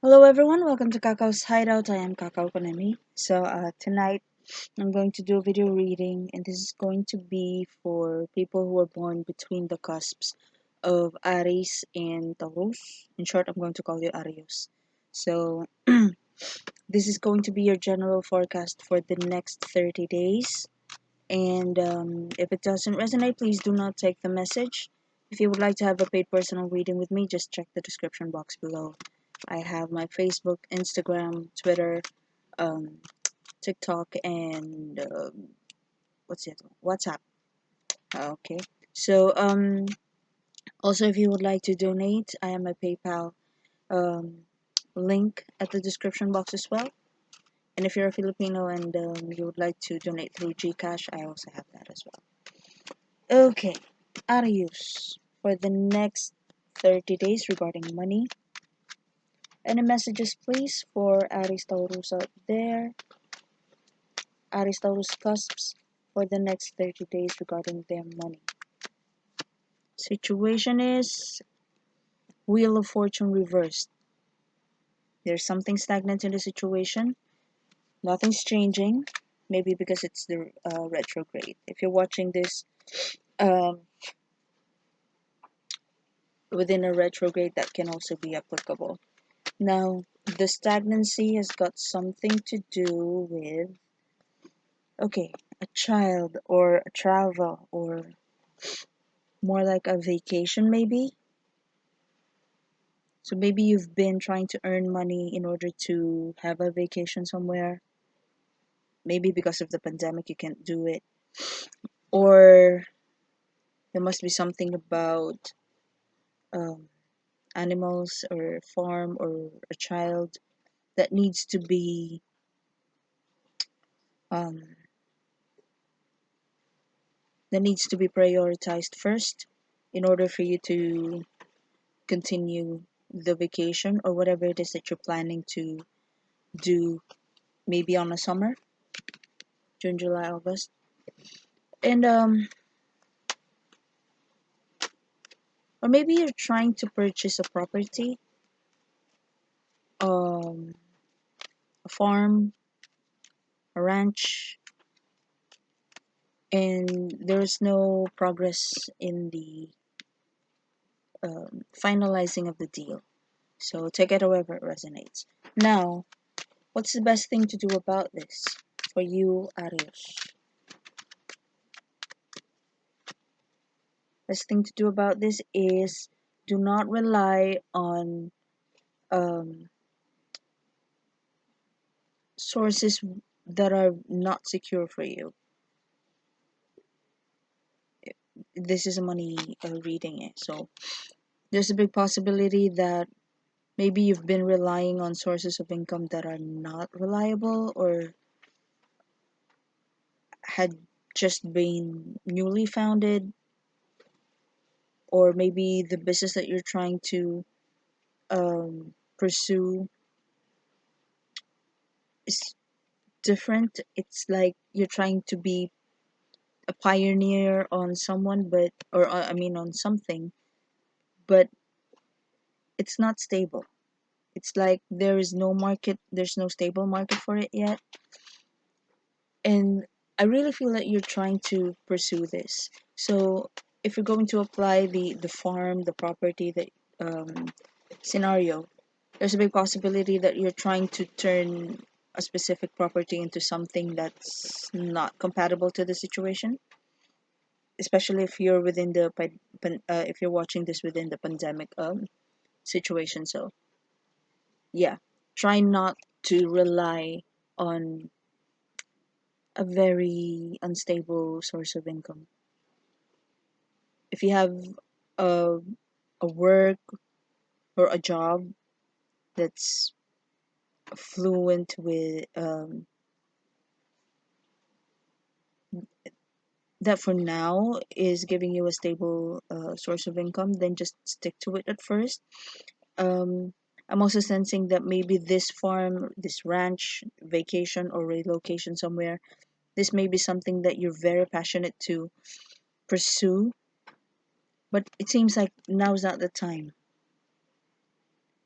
Hello everyone, welcome to Kakao's Hideout. I am Kakao Konemi. Tonight I'm going to do a video reading, and this is going to be for people who are born between the cusps of Aries and Taurus. In short, I'm going to call you Arios. So this is going to be your general forecast for the next 30 days. And if it doesn't resonate, please do not take the message. If you would like to have a paid personal reading with me, just check the description box below. I have my Facebook, Instagram, Twitter, um, TikTok, and what's it? WhatsApp. Okay. So also if you would like to donate, I have my PayPal um, link at the description box as well. And if you're a Filipino and you would like to donate through GCASH, I also have that as well. Okay, Arius for the next 30 days regarding money. Any messages, please, for Aries Taurus out there? Aries Taurus cusps for the next 30 days regarding their money. Situation is Wheel of Fortune reversed. There's something stagnant in the situation. Nothing's changing. Maybe because it's the retrograde. If you're watching this um, within a retrograde, that can also be applicable. Now, the stagnancy has got something to do with, okay, a child or a travel or more like a vacation, maybe. So maybe you've been trying to earn money in order to have a vacation somewhere. Maybe because of the pandemic you can't do it. Or there must be something about um, animals or farm or a child that needs to be um, prioritized first in order for you to continue the vacation or whatever it is that you're planning to do, maybe on a summer, June, July, August. And or maybe you're trying to purchase a property, um a farm, a ranch, and there's no progress in the finalizing of the deal. So take it however it resonates. Now, what's the best thing to do about this for you, Aries? Best thing to do about this is do not rely on um, sources that are not secure for you. This is a money reading, so there's a big possibility that maybe you've been relying on sources of income that are not reliable or had just been newly founded, or maybe the business that you're trying to pursue is different. It's like you're trying to be a pioneer on someone, but or I mean on something, but it's not stable. It's like there is no market, there's no stable market for it yet. And I really feel that you're trying to pursue this. So if you're going to apply the farm, the property, the um, scenario, there's a big possibility that you're trying to turn a specific property into something that's not compatible to the situation, especially if you're within the if you're watching this within the pandemic situation. So yeah, try not to rely on a very unstable source of income. If you have a, a work or a job that's fluent with that for now is giving you a stable source of income, then just stick to it at first. um, I'm also sensing that maybe this farm, this ranch, vacation, or relocation somewhere, this may be something that you're very passionate to pursue, but it seems like now's not the time.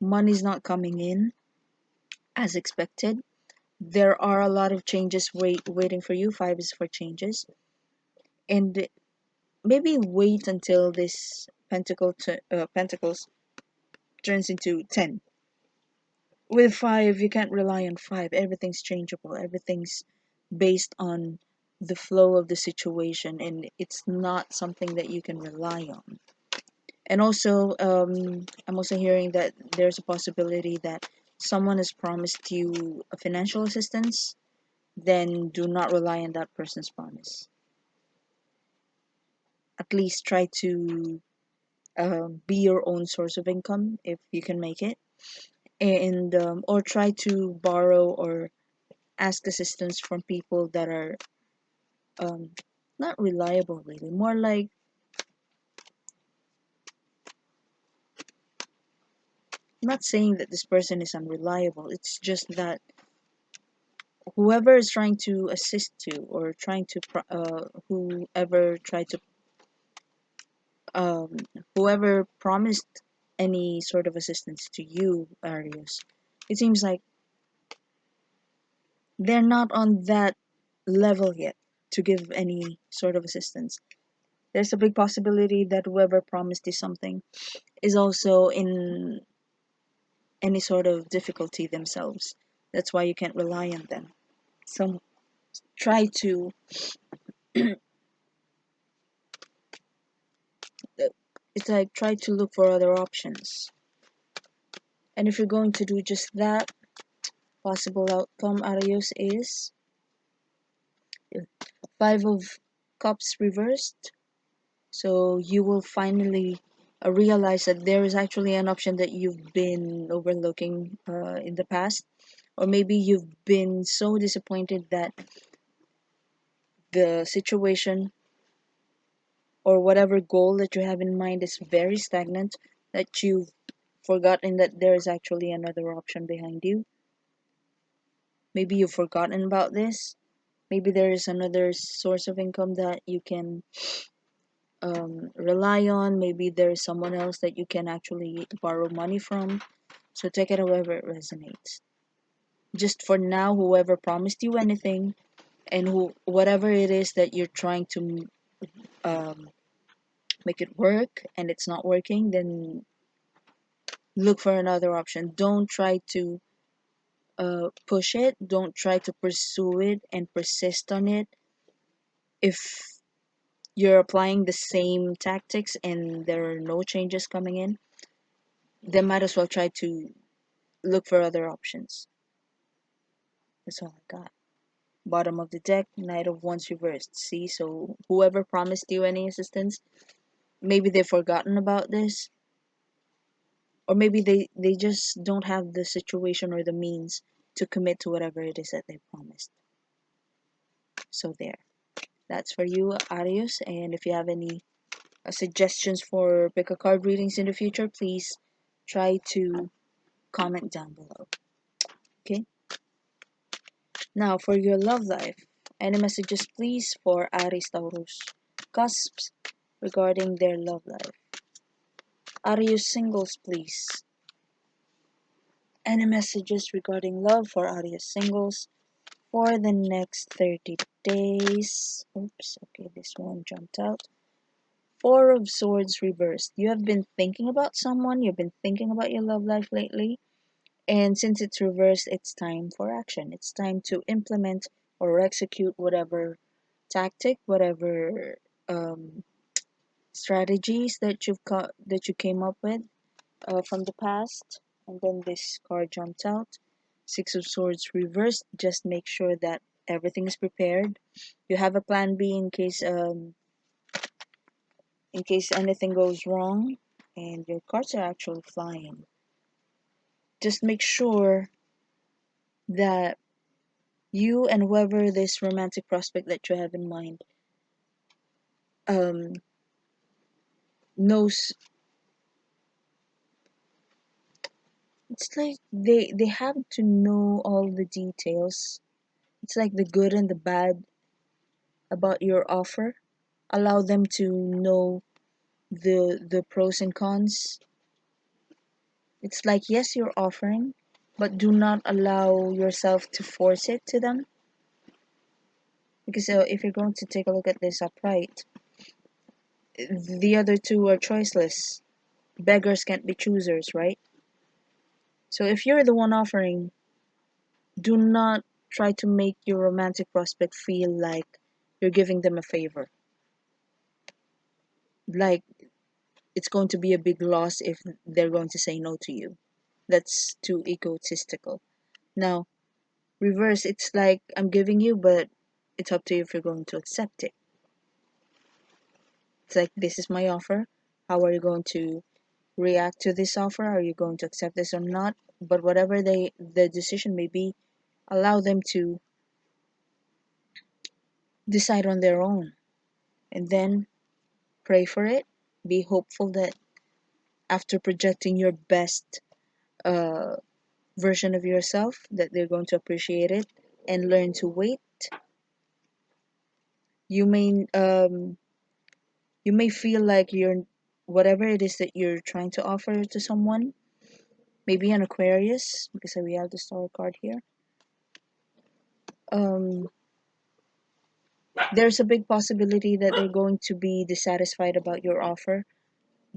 Money's not coming in. as expected. There are a lot of changes waiting for you. 5 is for changes. And maybe wait until this pentacles turns into 10. With 5, you can't rely on 5. Everything's changeable. Everything's based on the flow of the situation, and it's not something that you can rely on. And also, I'm also hearing that there's a possibility that someone has promised you a financial assistance. Then do not rely on that person's promise. At least try to be your own source of income if you can make it, and or try to borrow or ask assistance from people that are um, not reliable, really. More like, I'm not saying that this person is unreliable. It's just that whoever is trying to assist you or trying to whoever tried to um, whoever promised any sort of assistance to you, Aries, it seems like they're not on that level yet to give any sort of assistance. There's a big possibility that whoever promised you something is also in any sort of difficulty themselves. That's why you can't rely on them. So try to it's like try to look for other options. And if you're going to do just that, possible outcome, Arios, is 5 of Cups reversed. So you will finally realize that there is actually an option that you've been overlooking in the past, or maybe you've been so disappointed that the situation or whatever goal that you have in mind is very stagnant, that you've forgotten that there is actually another option behind you. Maybe you've forgotten about this. Maybe there is another source of income that you can rely on. Maybe there is someone else that you can actually borrow money from. So take it however it resonates. Just for now, whoever promised you anything and whatever it is that you're trying to um, make it work and it's not working, then look for another option. Don't try to push it. Don't try to pursue it and persist on it. If you're applying the same tactics and there are no changes coming in, then might as well try to look for other options. That's all I got. Bottom of the deck, Knight of Wands reversed. See, so whoever promised you any assistance, maybe they've forgotten about this, or maybe they just don't have the situation or the means to commit to whatever it is that they promised. So there. That's for you, Arius. And if you have any suggestions for pick a card readings in the future, please try to comment down below. Okay? Now, for your love life, any messages, please, for Aries, Taurus, Cusps regarding their love life. Aries singles, please. Any messages regarding love for Aries singles for the next 30 days? Oops, okay, this one jumped out. 4 of Swords reversed. You have been thinking about someone, you've been thinking about your love life lately, and since it's reversed, it's time for action. It's time to implement or execute whatever tactic, whatever um, strategies that that you came up with from the past. And then this card jumped out. 6 of Swords reversed. Just make sure that everything is prepared. You have a plan B in case anything goes wrong, and your cards are actually flying. Just make sure that you and whoever this romantic prospect that you have in mind um, knows. It's like they have to know all the details. It's like the good and the bad about your offer. Allow them to know the pros and cons. It's like, yes, you're offering, but do not allow yourself to force it to them. Because if you're going to take a look at this upright, the other two are choiceless. Beggars can't be choosers, right? So if you're the one offering, do not try to make your romantic prospect feel like you're giving them a favor. Like it's going to be a big loss if they're going to say no to you. That's too egotistical. Now, reverse, it's like I'm giving you, but it's up to you if you're going to accept it. It's like, this is my offer. How are you going to react to this offer? Are you going to accept this or not? But whatever the decision may be, allow them to decide on their own. And then pray for it. Be hopeful that after projecting your best uh, version of yourself, that they're going to appreciate it and learn to wait. You may you may feel like you're whatever it is that you're trying to offer to someone, maybe an Aquarius, because we have the star card here. Um, there's a big possibility that they're going to be dissatisfied about your offer,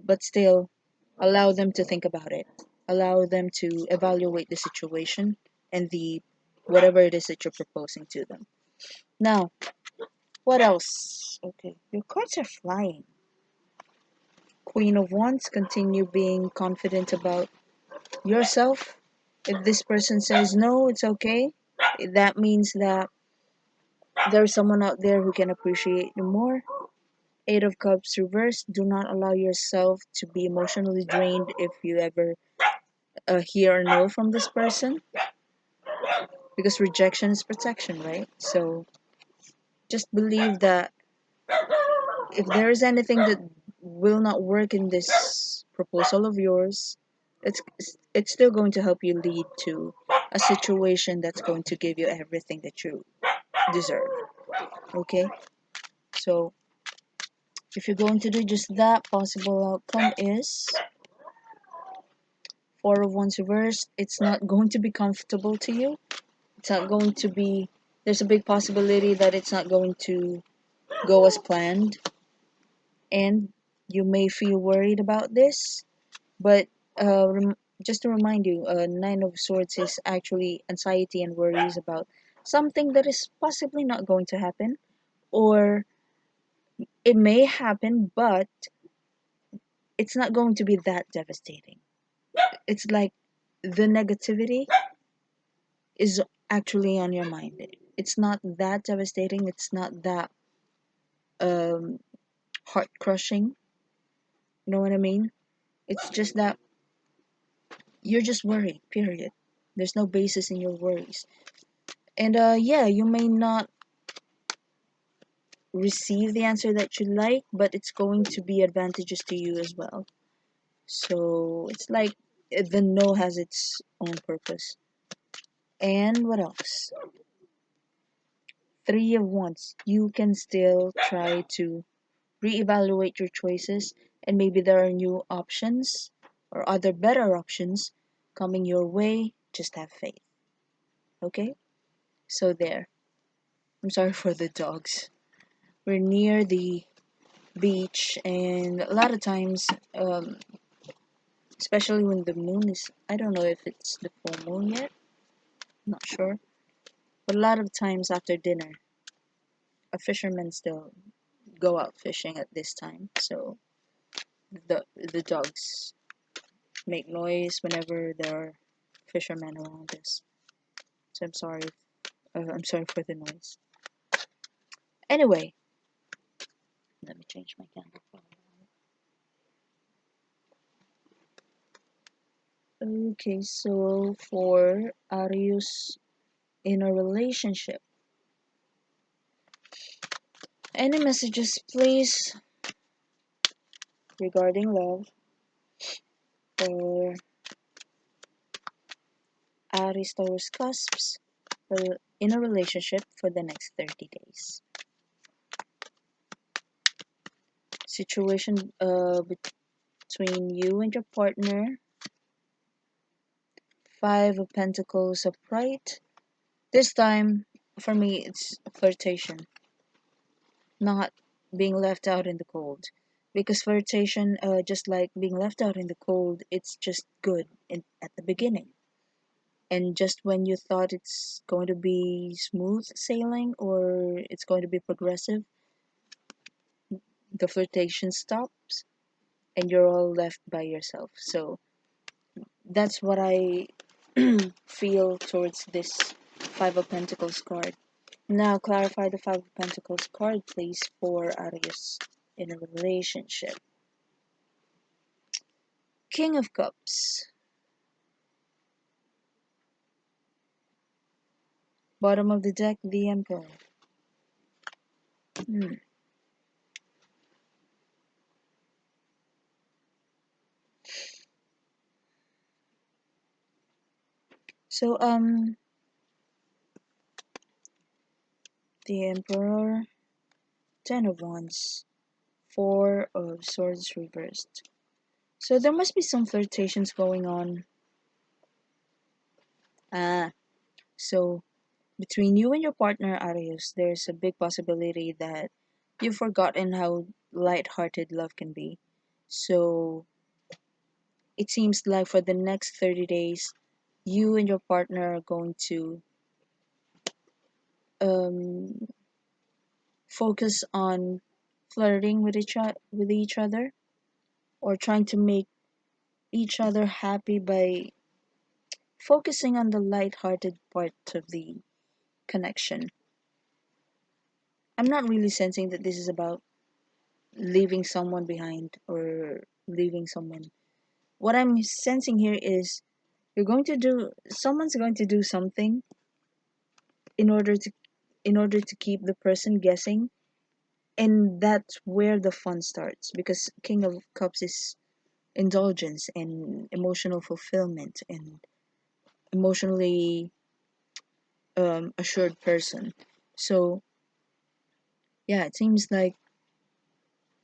but still allow them to think about it. Allow them to evaluate the situation and the whatever it is that you're proposing to them. Now, what else? Okay, your cards are flying. Queen of Wands, continue being confident about yourself. If this person says no, it's okay. That means that there's someone out there who can appreciate you more. Eight of Cups reversed. Do not allow yourself to be emotionally drained if you ever hear a no from this person, because rejection is protection, right? So just believe that if there is anything that will not work in this proposal of yours, it's it's still going to help you lead to a situation that's going to give you everything that you deserve. Okay? So if you're going to do just that, possible outcome is Four of Wands reversed. It's not going to be comfortable to you. It's not going to be, there's a big possibility that it's not going to go as planned. And you may feel worried about this, but just to remind you, Nine of Swords is actually anxiety and worries about something that is possibly not going to happen, or it may happen, but it's not going to be that devastating. It's like the negativity is actually on your mind. It's not that devastating. It's not that um, heart crushing. You know what I mean? It's just that you're just worried, period. There's no basis in your worries. And yeah, you may not receive the answer that you like, but it's going to be advantageous to you as well. So it's like the no has its own purpose. And what else? Three of Wands. You can still try to reevaluate your choices, and maybe there are new options or other better options coming your way. Just have faith. Okay? So there. I'm sorry for the dogs. We're near the beach, and a lot of times, especially when the moon is, I don't know if it's the full moon yet, I'm not sure, but a lot of times after dinner, a fisherman still go out fishing at this time, so the dogs make noise whenever there are fishermen around us. So I'm sorry for the noise. Anyway, let me change my camera. Okay, so for Aries in a relationship, any messages, please, regarding love or Aries Taurus cusps in a relationship for the next 30 days. Situation between you and your partner Five of Pentacles upright. This time, for me, it's flirtation, not being left out in the cold. Because flirtation, just like being left out in the cold, it's just good at the beginning. And just when you thought it's going to be smooth sailing or it's going to be progressive, the flirtation stops and you're all left by yourself. So that's what I feel towards this Five of Pentacles card. Now clarify the Five of Pentacles card, please, for Aries in a relationship. King of Cups. Bottom of the deck, the Emperor. Hmm. So, the Emperor, Ten of Wands, Four of Swords reversed. So there must be some flirtations going on. Ah, so between you and your partner, Arius, there's a big possibility that you've forgotten how light-hearted love can be. So it seems like for the next 30 days, you and your partner are going to um, focus on flirting with each other, or trying to make each other happy by focusing on the light-hearted part of the connection. I'm not really sensing that this is about leaving someone behind or leaving someone. What I'm sensing here is someone's going to do something in order to keep the person guessing, and that's where the fun starts, because King of Cups is indulgence and emotional fulfillment and emotionally assured person. So yeah, it seems like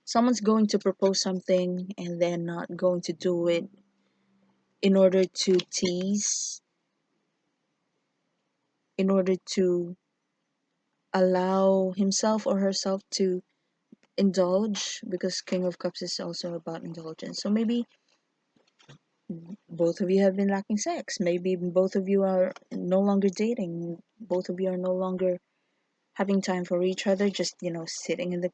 someone's going to propose something and they're not going to do it in order to tease, in order to allow himself or herself to indulge, because King of Cups is also about indulgence. So maybe both of you have been lacking sex. Maybe both of you are no longer dating. Both of you are no longer having time for each other, just, sitting in the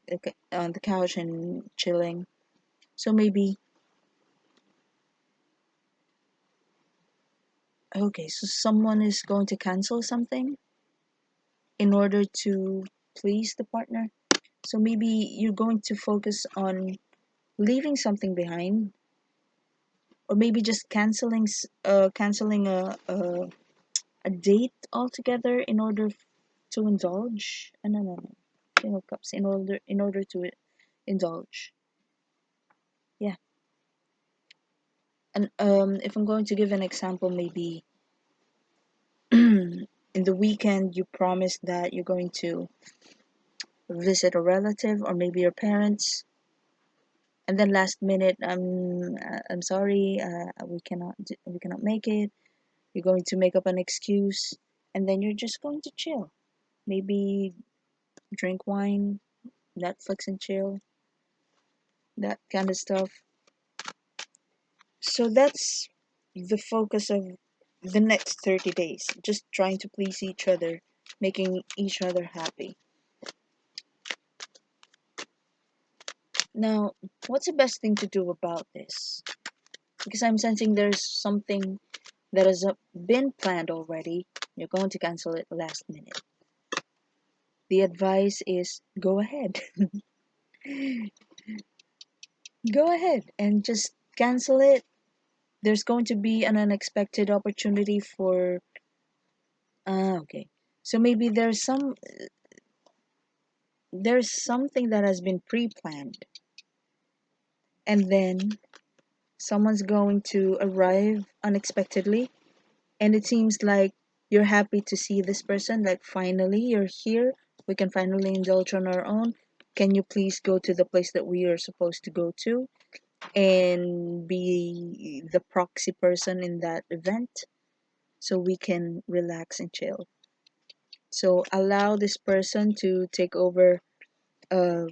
on the couch and chilling. So maybe, okay, so someone is going to cancel something in order to please the partner. So maybe you're going to focus on leaving something behind, or maybe just canceling a date altogether in order to indulge. No, no, no. King of Cups, in order to indulge. Yeah. And if I'm going to give an example, maybe in the weekend you promise that you're going to visit a relative or maybe your parents, and then last minute, I'm sorry, we cannot make it. You're going to make up an excuse, and then you're just going to chill. Maybe drink wine, Netflix and chill, that kind of stuff. So that's the focus of the next 30 days, just trying to please each other, making each other happy. Now, what's the best thing to do about this? Because I'm sensing there's something that has been planned already. You're going to cancel it last minute. The advice is go ahead. Go ahead and just cancel it. There's going to be an unexpected opportunity for. Okay. So maybe there's something that has been pre-planned, and then someone's going to arrive unexpectedly, and it seems like you're happy to see this person, like finally you're here, we can finally indulge on our own. Can you please go to the place that we are supposed to go to and be the proxy person in that event? so we can relax and chill. So allow this person to take over uh,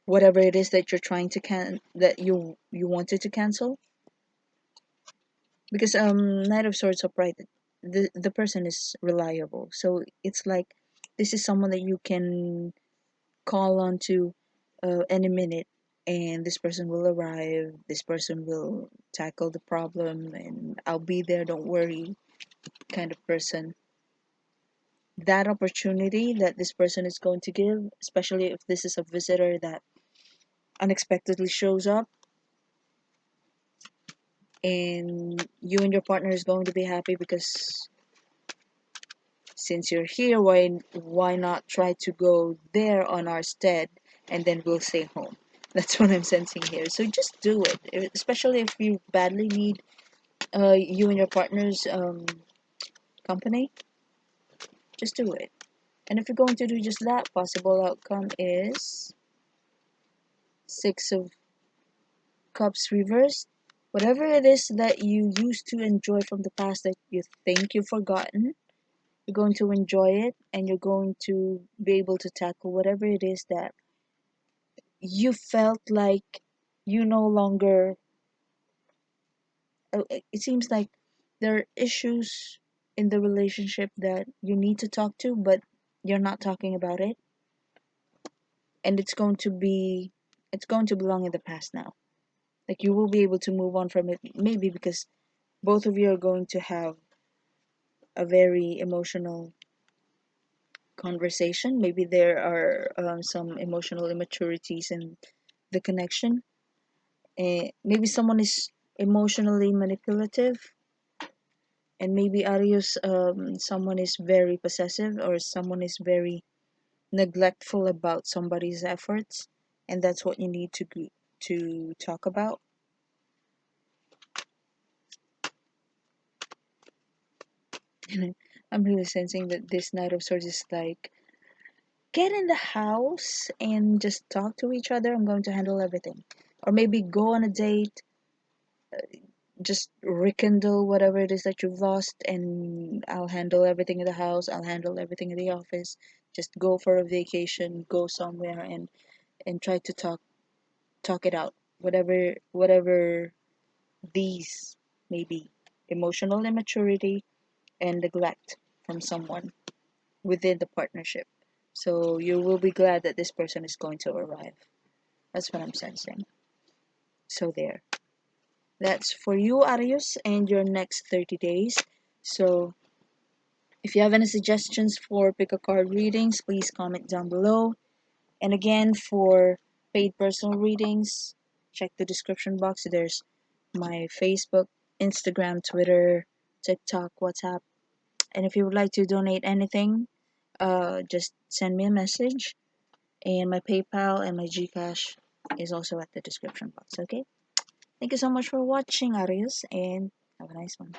whatever it is that you're trying to that you wanted to cancel, because Knight of Swords upright, the person is reliable, so it's like this is someone that you can call on to any minute, and this person will arrive, this person will tackle the problem, and I'll be there, don't worry, kind of person. That opportunity that this person is going to give, especially if this is a visitor that unexpectedly shows up, and you and your partner is going to be happy because since you're here, why not try to go there on our stead, and then we'll stay home. That's what I'm sensing here. So just do it, especially if you badly need you and your partner's company. Just do it. And if you're going to do just that, possible outcome is Six of Cups reversed. Whatever it is that you used to enjoy from the past that you think you've forgotten, you're going to enjoy it, and you're going to be able to tackle whatever it is that you felt like you no longer. It seems like there are issues in the relationship that you need to talk to, but you're not talking about it, and it's going to belong in the past now. Like you will be able to move on from it, maybe because both of you are going to have a very emotional conversation. Maybe there are some emotional immaturities in the connection. Maybe someone is emotionally manipulative, and maybe Arius, someone is very possessive, or someone is very neglectful about somebody's efforts, and that's what you need to talk about. I'm really sensing that this Knight of Swords is like, get in the house and just talk to each other. I'm going to handle everything. Or maybe go on a date, just rekindle whatever it is that you've lost, and I'll handle everything in the house, I'll handle everything in the office. Just go for a vacation, go somewhere, and try to talk it out. Whatever these may be. Emotional immaturity and neglect from someone within the partnership. So you will be glad that this person is going to arrive. That's what I'm sensing. So there. That's for you, Arius, and your next 30 days. So if you have any suggestions for pick a card readings, please comment down below. And again, for paid personal readings, check the description box. There's my Facebook, Instagram, Twitter, TikTok, WhatsApp. And if you would like to donate anything, just send me a message. And my PayPal and my GCASH is also at the description box, okay? Thank you so much for watching, Aries, and have a nice one.